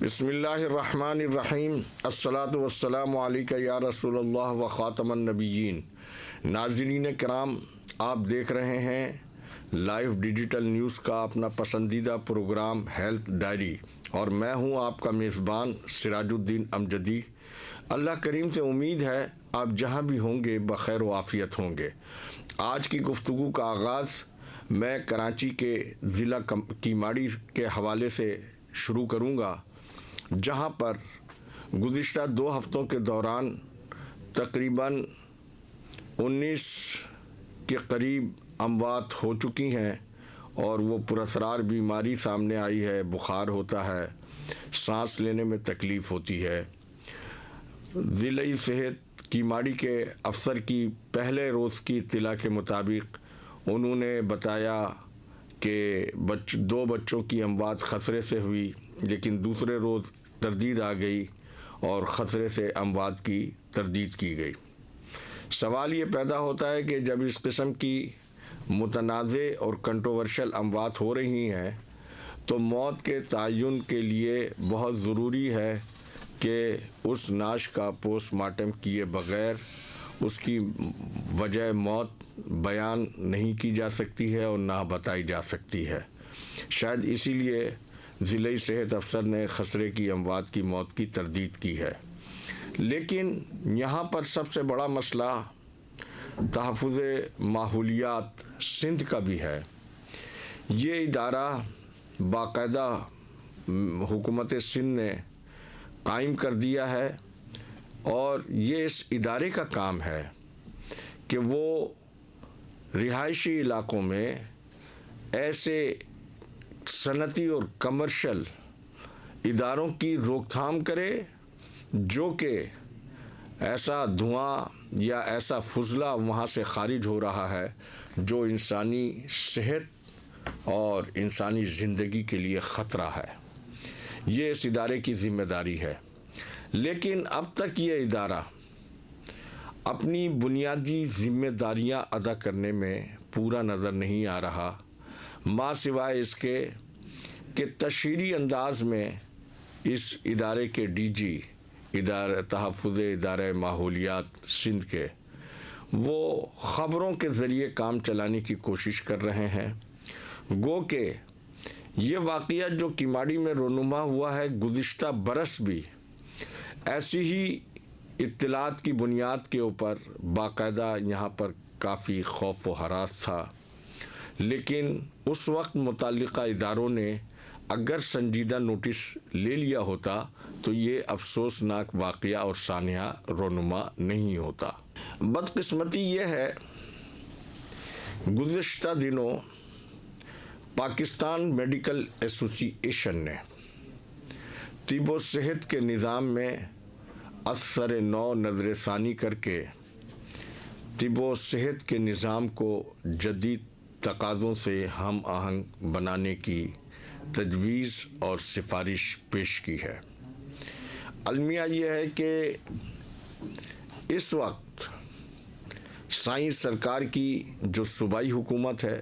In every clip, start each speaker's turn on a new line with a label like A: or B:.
A: بسم اللہ الرحمن الرحیم الصلاۃ والسلام علیک یا رسول اللہ و خاتم النبیین۔ ناظرین کرام، آپ دیکھ رہے ہیں لائیو ڈیجیٹل نیوز کا اپنا پسندیدہ پروگرام ہیلتھ ڈائری، اور میں ہوں آپ کا میزبان سراج الدین امجدی۔ اللہ کریم سے امید ہے آپ جہاں بھی ہوں گے بخیر و عافیت ہوں گے۔ آج کی گفتگو کا آغاز میں کراچی کے ضلع کیماڑی کے حوالے سے شروع کروں گا، جہاں پر گزشتہ 2 ہفتوں کے دوران تقریباً 19 کے قریب اموات ہو چکی ہیں، اور وہ پراسرار بیماری سامنے آئی ہے۔ بخار ہوتا ہے، سانس لینے میں تکلیف ہوتی ہے۔ ضلعی صحت کیماڑی کے افسر کی پہلے روز کی اطلاع کے مطابق انہوں نے بتایا کہ 2 بچوں کی اموات خطرے سے ہوئی، لیکن دوسرے روز تردید آ گئی اور خطرے سے اموات کی تردید کی گئی۔ سوال یہ پیدا ہوتا ہے کہ جب اس قسم کی متنازع اور کنٹروورشل اموات ہو رہی ہیں تو موت کے تعین کے لیے بہت ضروری ہے کہ اس نعش کا پوسٹ مارٹم کیے بغیر اس کی وجہ موت بیان نہیں کی جا سکتی ہے اور نہ بتائی جا سکتی ہے۔ شاید اسی لیے ضلعی صحت افسر نے خسرے کی اموات کی موت کی تردید کی ہے۔ لیکن یہاں پر سب سے بڑا مسئلہ تحفظ ماحولیات سندھ کا بھی ہے۔ یہ ادارہ باقاعدہ حکومت سندھ نے قائم کر دیا ہے، اور یہ اس ادارے کا کام ہے کہ وہ رہائشی علاقوں میں ایسے صنعتی اور کمرشل اداروں کی روک تھام کرے جو کہ ایسا دھواں یا ایسا فضلہ وہاں سے خارج ہو رہا ہے جو انسانی صحت اور انسانی زندگی کے لیے خطرہ ہے۔ یہ اس ادارے کی ذمہ داری ہے، لیکن اب تک یہ ادارہ اپنی بنیادی ذمہ داریاں ادا کرنے میں پورا نظر نہیں آ رہا، ماں سوائے اس کے کہ تشہیری انداز میں اس ادارے کے ڈی جی تحفظ ادارہ ماحولیات سندھ کے وہ خبروں کے ذریعے کام چلانے کی کوشش کر رہے ہیں، گو کہ یہ واقعہ جو کیماڑی میں رونما ہوا ہے گزشتہ برس بھی ایسی ہی اطلاعات کی بنیاد کے اوپر باقاعدہ یہاں پر کافی خوف و ہراس تھا، لیکن اس وقت متعلقہ اداروں نے اگر سنجیدہ نوٹس لے لیا ہوتا تو یہ افسوسناک واقعہ اور سانحہ رونما نہیں ہوتا۔ بدقسمتی یہ ہے گزشتہ دنوں پاکستان میڈیکل ایسوسی ایشن نے طب و صحت کے نظام میں اثر نو نظر ثانی کر کے طب و صحت کے نظام کو جدید تقاضوں سے ہم آہنگ بنانے کی تجویز اور سفارش پیش کی ہے۔ المیہ یہ ہے کہ اس وقت سائنس سرکار کی جو صوبائی حکومت ہے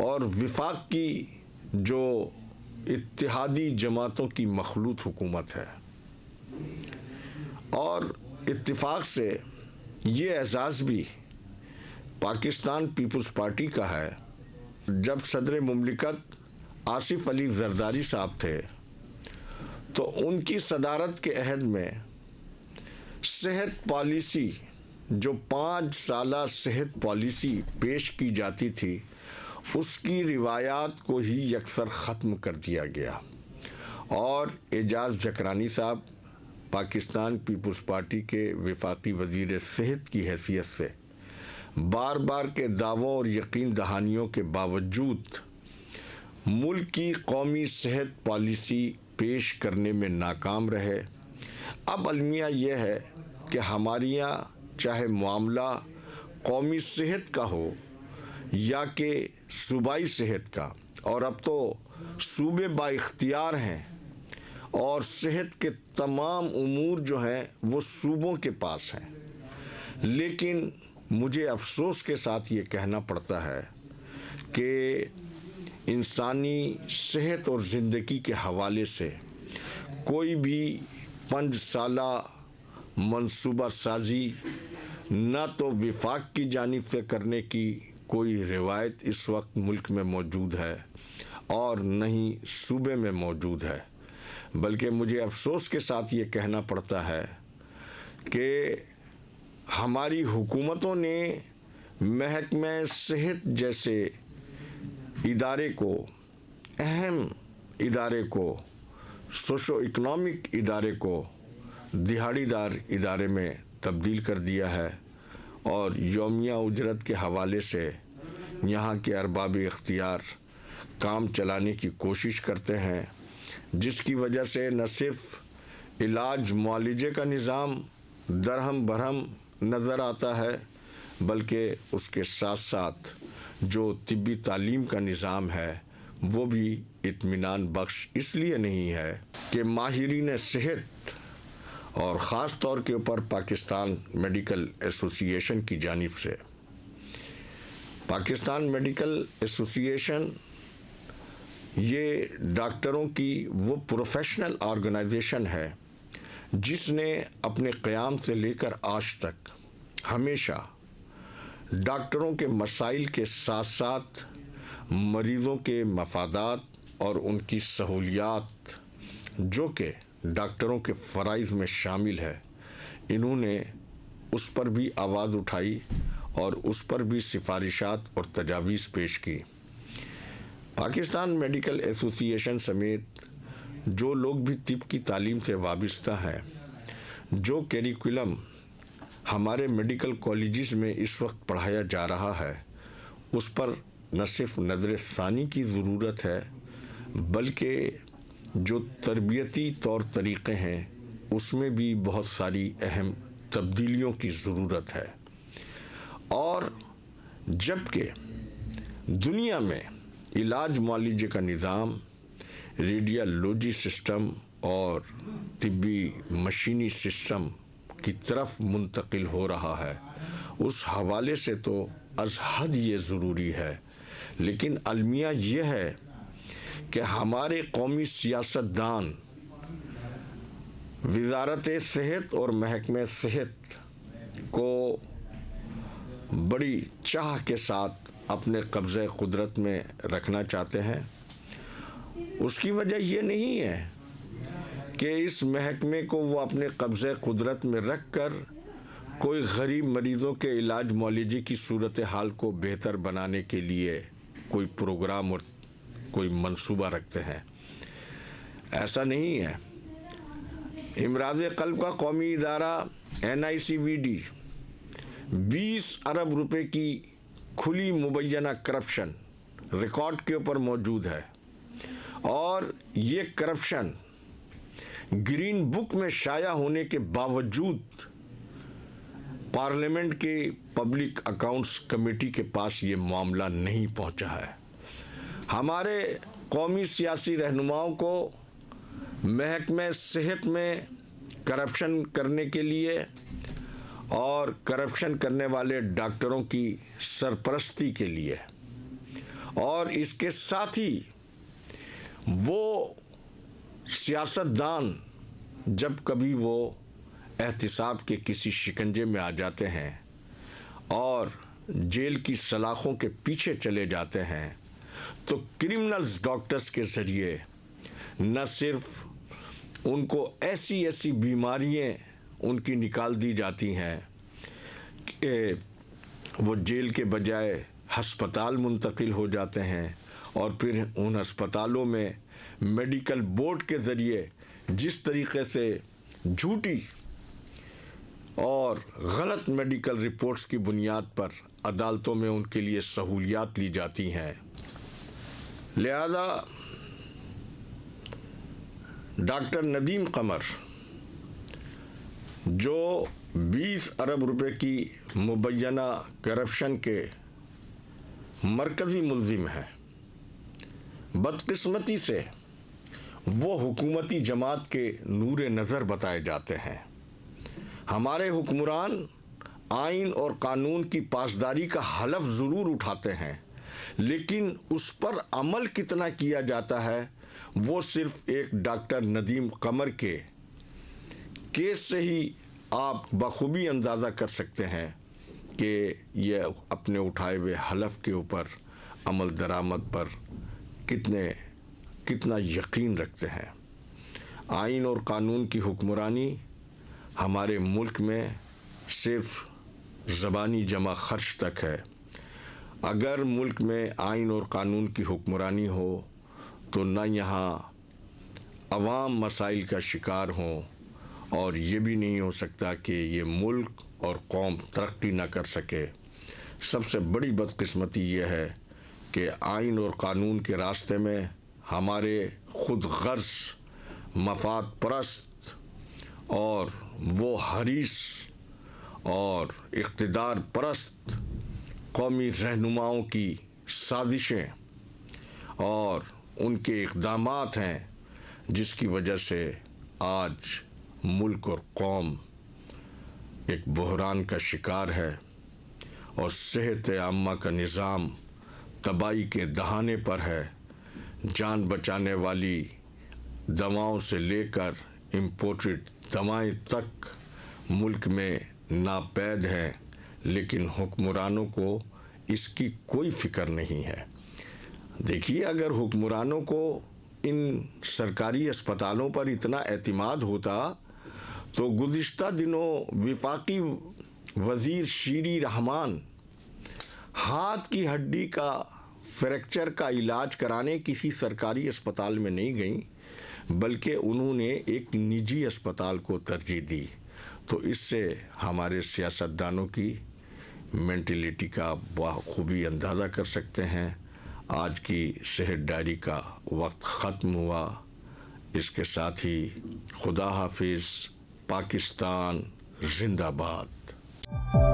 A: اور وفاق کی جو اتحادی جماعتوں کی مخلوط حکومت ہے، اور اتفاق سے یہ اعزاز بھی پاکستان پیپلز پارٹی کا ہے۔ جب صدر مملکت آصف علی زرداری صاحب تھے تو ان کی صدارت کے عہد میں صحت پالیسی جو 5 سالہ صحت پالیسی پیش کی جاتی تھی، اس کی روایات کو ہی یکسر ختم کر دیا گیا، اور اعجاز جکرانی صاحب پاکستان پیپلز پارٹی کے وفاقی وزیر صحت کی حیثیت سے بار بار کے دعووں اور یقین دہانیوں کے باوجود ملک کی قومی صحت پالیسی پیش کرنے میں ناکام رہے۔ اب المیہ یہ ہے کہ ہمارے یہاں چاہے معاملہ قومی صحت کا ہو یا کہ صوبائی صحت کا، اور اب تو صوبے با اختیار ہیں اور صحت کے تمام امور جو ہیں وہ صوبوں کے پاس ہیں، لیکن مجھے افسوس کے ساتھ یہ کہنا پڑتا ہے کہ انسانی صحت اور زندگی کے حوالے سے کوئی بھی 5 سالہ منصوبہ سازی نہ تو وفاق کی جانب سے کرنے کی کوئی روایت اس وقت ملک میں موجود ہے اور نہ ہی صوبے میں موجود ہے، بلکہ مجھے افسوس کے ساتھ یہ کہنا پڑتا ہے کہ ہماری حکومتوں نے محکمہ صحت جیسے ادارے کو، اہم ادارے کو، سوشو اکنامک ادارے کو دہاڑی دار ادارے میں تبدیل کر دیا ہے اور یومیہ اجرت کے حوالے سے یہاں کے ارباب اختیار کام چلانے کی کوشش کرتے ہیں، جس کی وجہ سے نہ صرف علاج معالجے کا نظام درہم برہم نظر آتا ہے، بلکہ اس کے ساتھ ساتھ جو طبی تعلیم کا نظام ہے وہ بھی اطمینان بخش اس لیے نہیں ہے کہ ماہرین صحت اور خاص طور کے اوپر پاکستان میڈیکل ایسوسی ایشن کی جانب سے، پاکستان میڈیکل ایسوسی ایشن یہ ڈاکٹروں کی وہ پروفیشنل آرگنائزیشن ہے جس نے اپنے قیام سے لے کر آج تک ہمیشہ ڈاکٹروں کے مسائل کے ساتھ ساتھ مریضوں کے مفادات اور ان کی سہولیات جو کہ ڈاکٹروں کے فرائض میں شامل ہے، انہوں نے اس پر بھی آواز اٹھائی اور اس پر بھی سفارشات اور تجاویز پیش کی۔ پاکستان میڈیکل ایسوسی ایشن سمیت جو لوگ بھی طب کی تعلیم سے وابستہ ہیں، جو کیریکولم ہمارے میڈیکل کالجز میں اس وقت پڑھایا جا رہا ہے، اس پر نہ صرف نظر ثانی کی ضرورت ہے، بلکہ جو تربیتی طور طریقے ہیں اس میں بھی بہت ساری اہم تبدیلیوں کی ضرورت ہے۔ اور جبکہ دنیا میں علاج معالجے کا نظام، ریڈیالوجی سسٹم اور طبی مشینی سسٹم کی طرف منتقل ہو رہا ہے، اس حوالے سے تو از حد یہ ضروری ہے، لیکن المیہ یہ ہے کہ ہمارے قومی سیاستدان وزارت صحت اور محکمہ صحت کو بڑی چاہ کے ساتھ اپنے قبضہ قدرت میں رکھنا چاہتے ہیں۔ اس کی وجہ یہ نہیں ہے کہ اس محکمے کو وہ اپنے قبضہ قدرت میں رکھ کر کوئی غریب مریضوں کے علاج معالجے کی صورتحال کو بہتر بنانے کے لیے کوئی پروگرام اور کوئی منصوبہ رکھتے ہیں، ایسا نہیں ہے۔ امراض قلب کا قومی ادارہ NICVD 20 ارب روپے کی کھلی مبینہ کرپشن ریکارڈ کے اوپر موجود ہے، اور یہ کرپشن گرین بک میں شائع ہونے کے باوجود پارلیمنٹ کے پبلک اکاؤنٹس کمیٹی کے پاس یہ معاملہ نہیں پہنچا ہے۔ ہمارے قومی سیاسی رہنماؤں کو محکمہ صحت میں کرپشن کرنے کے لیے اور کرپشن کرنے والے ڈاکٹروں کی سرپرستی کے لیے، اور اس کے ساتھ ہی وہ سیاستدان جب کبھی وہ احتساب کے کسی شکنجے میں آ جاتے ہیں اور جیل کی سلاخوں کے پیچھے چلے جاتے ہیں، تو کرمنلز ڈاکٹرز کے ذریعے نہ صرف ان کو ایسی بیماریاں ان کی نکال دی جاتی ہیں کہ وہ جیل کے بجائے ہسپتال منتقل ہو جاتے ہیں، اور پھر ان ہسپتالوں میں میڈیکل بورڈ کے ذریعے جس طریقے سے جھوٹی اور غلط میڈیکل رپورٹس کی بنیاد پر عدالتوں میں ان کے لیے سہولیات لی جاتی ہیں، لہذا ڈاکٹر ندیم قمر جو 20 ارب روپے کی مبینہ کرپشن کے مرکزی ملزم ہیں، بدقسمتی سے وہ حکومتی جماعت کے نور نظر بتائے جاتے ہیں۔ ہمارے حکمران آئین اور قانون کی پاسداری کا حلف ضرور اٹھاتے ہیں، لیکن اس پر عمل کتنا کیا جاتا ہے وہ صرف ایک ڈاکٹر ندیم قمر کے کیس سے ہی آپ بخوبی اندازہ کر سکتے ہیں کہ یہ اپنے اٹھائے ہوئے حلف کے اوپر عمل درآمد پر کتنا یقین رکھتے ہیں۔ آئین اور قانون کی حکمرانی ہمارے ملک میں صرف زبانی جمع خرچ تک ہے۔ اگر ملک میں آئین اور قانون کی حکمرانی ہو تو نہ یہاں عوام مسائل کا شکار ہوں، اور یہ بھی نہیں ہو سکتا کہ یہ ملک اور قوم ترقی نہ کر سکے۔ سب سے بڑی بدقسمتی یہ ہے کہ آئین اور قانون کے راستے میں ہمارے خود غرض، مفاد پرست اور وہ حریص اور اقتدار پرست قومی رہنماؤں کی سازشیں اور ان کے اقدامات ہیں، جس کی وجہ سے آج ملک اور قوم ایک بحران کا شکار ہے اور صحت عامہ کا نظام تباہی کے دہانے پر ہے۔ جان بچانے والی دواؤں سے لے کر امپورٹڈ دوائیں تک ملک میں ناپید ہیں، لیکن حکمرانوں کو اس کی کوئی فکر نہیں ہے۔ دیکھیے، اگر حکمرانوں کو ان سرکاری اسپتالوں پر اتنا اعتماد ہوتا تو گزشتہ دنوں وفاقی وزیر شیری رحمان ہاتھ کی ہڈی کا فریکچر کا علاج کرانے کسی سرکاری اسپتال میں نہیں گئیں، بلکہ انہوں نے ایک نجی اسپتال کو ترجیح دی۔ تو اس سے ہمارے سیاستدانوں کی مینٹلٹی کا بخوبی اندازہ کر سکتے ہیں۔ آج کی صحت ڈائری کا وقت ختم ہوا۔ اس کے ساتھ ہی خدا حافظ۔ پاکستان زندہ باد۔